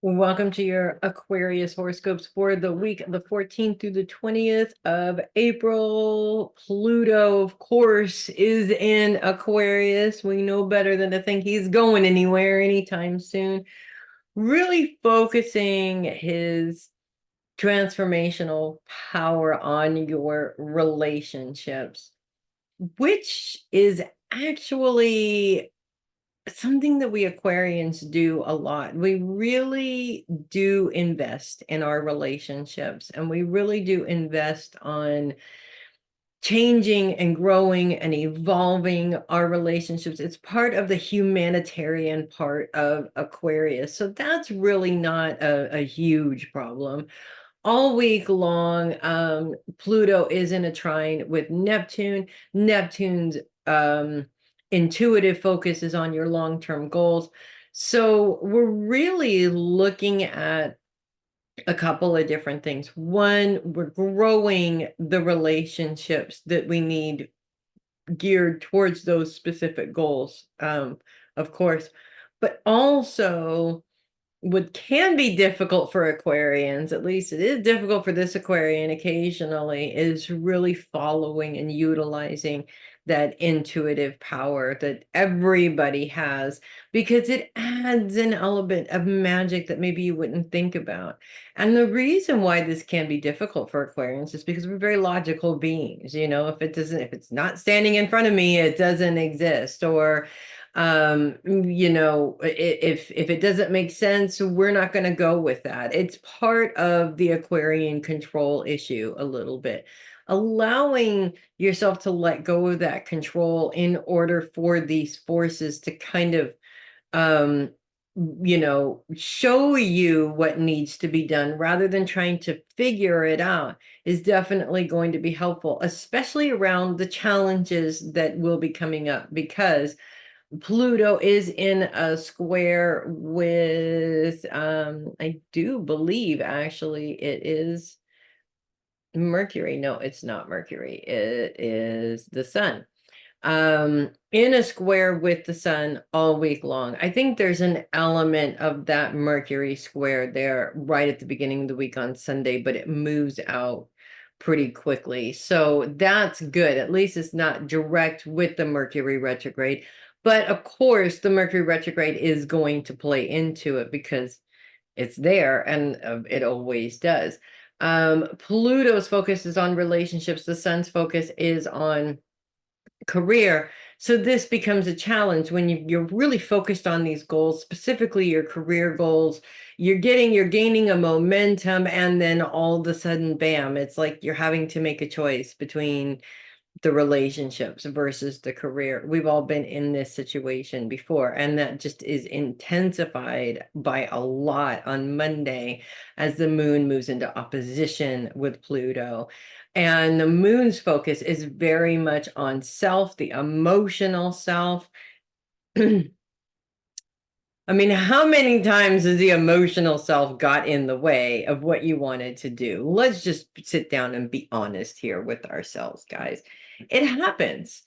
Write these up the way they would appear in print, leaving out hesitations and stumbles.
Welcome to your Aquarius horoscopes for the week of the 14th through the 20th of April. Pluto, of course, is in Aquarius. We know better than to think he's going anywhere anytime soon. Really focusing his transformational power on your relationships, which is actually something that we Aquarians do a lot. We really do invest in our relationships, and we really do invest on changing and growing and evolving our relationships. It's part of the humanitarian part of Aquarius. So that's really not a huge problem. All week long, Pluto is in a trine with Neptune. Neptune's intuitive focus is on your long-term goals. So we're really looking at a couple of different things. One, we're growing the relationships that we need geared towards those specific goals, of course, but also what can be difficult for Aquarians, at least it is difficult for this Aquarian occasionally, is really following and utilizing that intuitive power that everybody has, because it adds an element of magic that maybe you wouldn't think about. And the reason why this can be difficult for Aquarians is because we're very logical beings. If it's not standing in front of me, it doesn't exist. Or if it doesn't make sense, we're not going to go with that. It's part of the Aquarian control issue a little bit, allowing yourself to let go of that control in order for these forces to kind of um show you what needs to be done rather than trying to figure it out, is definitely going to be helpful, especially around the challenges that will be coming up, because Pluto is in a square with, I do believe actually it is Mercury. No, it's not Mercury. It is the sun. In a square with the sun all week long. I think there's an element of that Mercury square there right at the beginning of the week on Sunday, but it moves out pretty quickly. So that's good. At least it's not direct with the Mercury retrograde. But of course, the Mercury retrograde is going to play into it because it's there, and it always does. Pluto's focus is on relationships. The sun's focus is on career. So this becomes a challenge when you're really focused on these goals, specifically your career goals. You're gaining a momentum, and then all of a sudden, bam, it's like you're having to make a choice between the relationships versus the career. We've all been in this situation before, and that just is intensified by a lot on Monday as the moon moves into opposition with Pluto. And the moon's focus is very much on self, the emotional self. I mean, how many times has the emotional self got in the way of what you wanted to do? Let's just sit down and be honest here with ourselves, guys. It happens.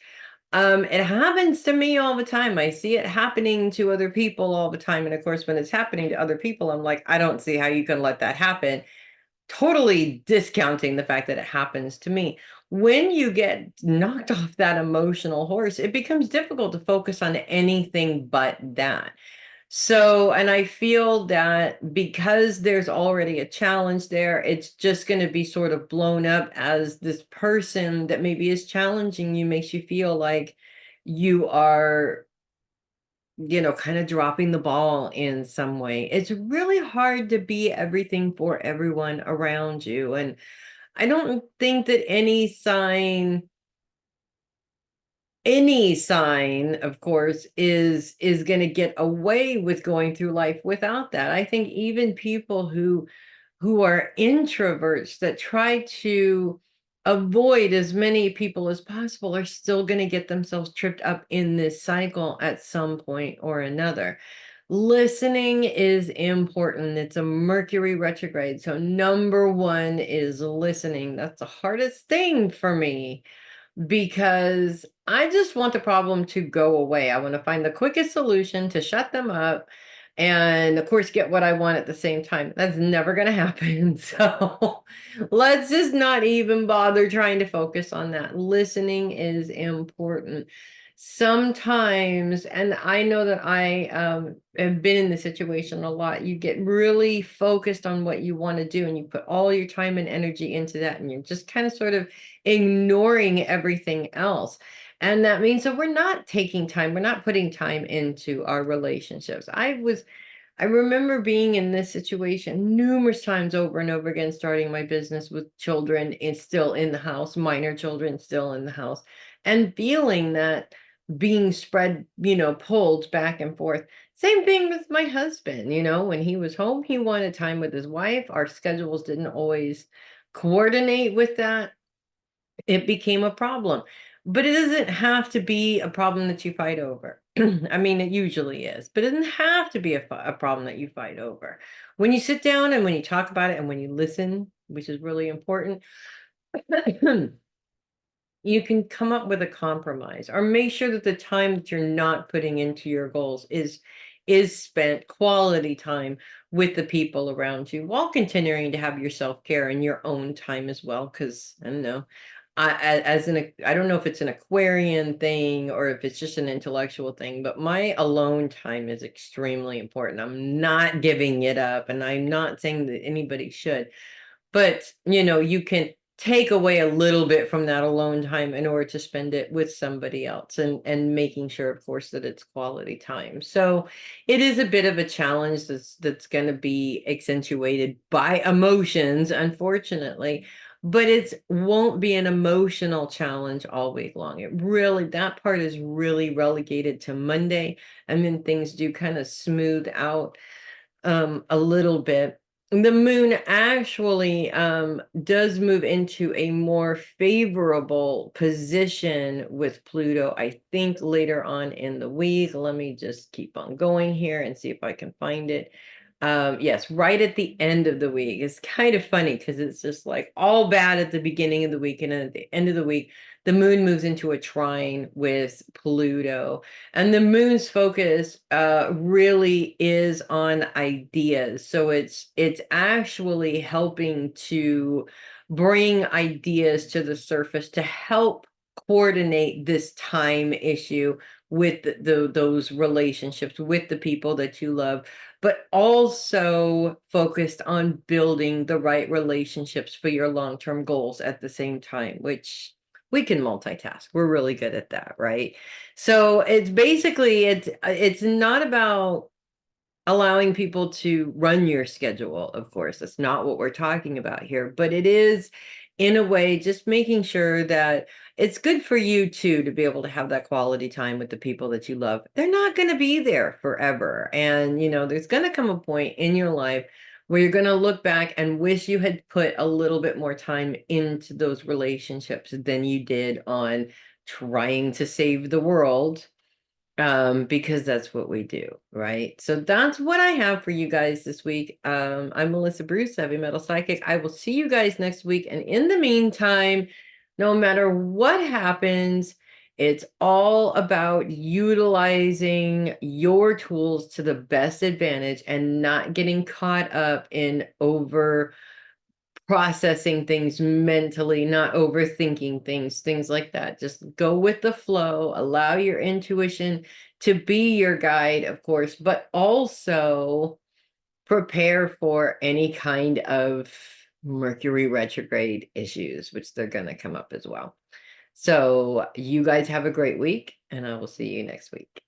It happens to me all the time. I see it happening to other people all the time. And of course, when it's happening to other people, I'm like, I don't see how you can let that happen. Totally discounting the fact that it happens to me. When you get knocked off that emotional horse, it becomes difficult to focus on anything but that. So, and I feel that because there's already a challenge there, it's just going to be sort of blown up as this person that maybe is challenging you makes you feel like you are, kind of dropping the ball in some way. It's really hard to be everything for everyone around you. And I don't think that any sign, of course, is going to get away with going through life without that. I think even people who are introverts that try to avoid as many people as possible are still going to get themselves tripped up in this cycle at some point or another. Listening is important. It's a Mercury retrograde. So number one is listening. That's the hardest thing for me, because I just want the problem to go away. I want to find the quickest solution to shut them up, and of course get what I want at the same time. That's never going to happen. So let's just not even bother trying to focus on that. Listening is important. Sometimes, and I know that I have been in the situation a lot, you get really focused on what you want to do and you put all your time and energy into that, and you're just kind of sort of ignoring everything else. And that means that we're not taking time, we're not putting time into our relationships. I remember being in this situation numerous times over and over again, starting my business with children and still in the house, minor children still in the house, and feeling that being spread, pulled back and forth. Same thing with my husband, when he was home, he wanted time with his wife. Our schedules didn't always coordinate with that. It became a problem. But it doesn't have to be a problem that you fight over. I mean, it usually is, but it doesn't have to be a problem that you fight over. When you sit down and when you talk about it and when you listen, which is really important, you can come up with a compromise or make sure that the time that you're not putting into your goals is spent quality time with the people around you, while continuing to have your self-care and your own time as well. Because I don't know, I don't know if it's an Aquarian thing or if it's just an intellectual thing, but my alone time is extremely important. I'm not giving it up, and I'm not saying that anybody should. But, you can take away a little bit from that alone time in order to spend it with somebody else, and making sure, of course, that it's quality time. So it is a bit of a challenge that's going to be accentuated by emotions, unfortunately, but it won't be an emotional challenge all week long. That part is really relegated to Monday, and then things do kind of smooth out a little bit. The moon actually does move into a more favorable position with Pluto, I think, later on in the week. Let me just keep on going here and see if I can find it. Yes, right at the end of the week. It's kind of funny because it's just like all bad at the beginning of the week, and then at the end of the week, the moon moves into a trine with Pluto. And the moon's focus really is on ideas. So it's actually helping to bring ideas to the surface to help coordinate this time issue with those relationships with the people that you love, but also focused on building the right relationships for your long-term goals at the same time, which we can multitask. We're really good at that, right? So it's not about allowing people to run your schedule, of course. That's not what we're talking about here, but it is, in a way, just making sure that it's good for you too to be able to have that quality time with the people that you love. They're not going to be there forever. And, there's going to come a point in your life where you're going to look back and wish you had put a little bit more time into those relationships than you did on trying to save the world, because that's what we do, right? So that's what I have for you guys this week. I'm Melissa Bruce, Heavy Metal Psychic. I will see you guys next week, and in the meantime, no matter what happens, it's all about utilizing your tools to the best advantage and not getting caught up in over processing things mentally, not overthinking things like that. Just go with the flow, allow your intuition to be your guide, of course, but also prepare for any kind of Mercury retrograde issues, which they're going to come up as well. So you guys have a great week, and I will see you next week.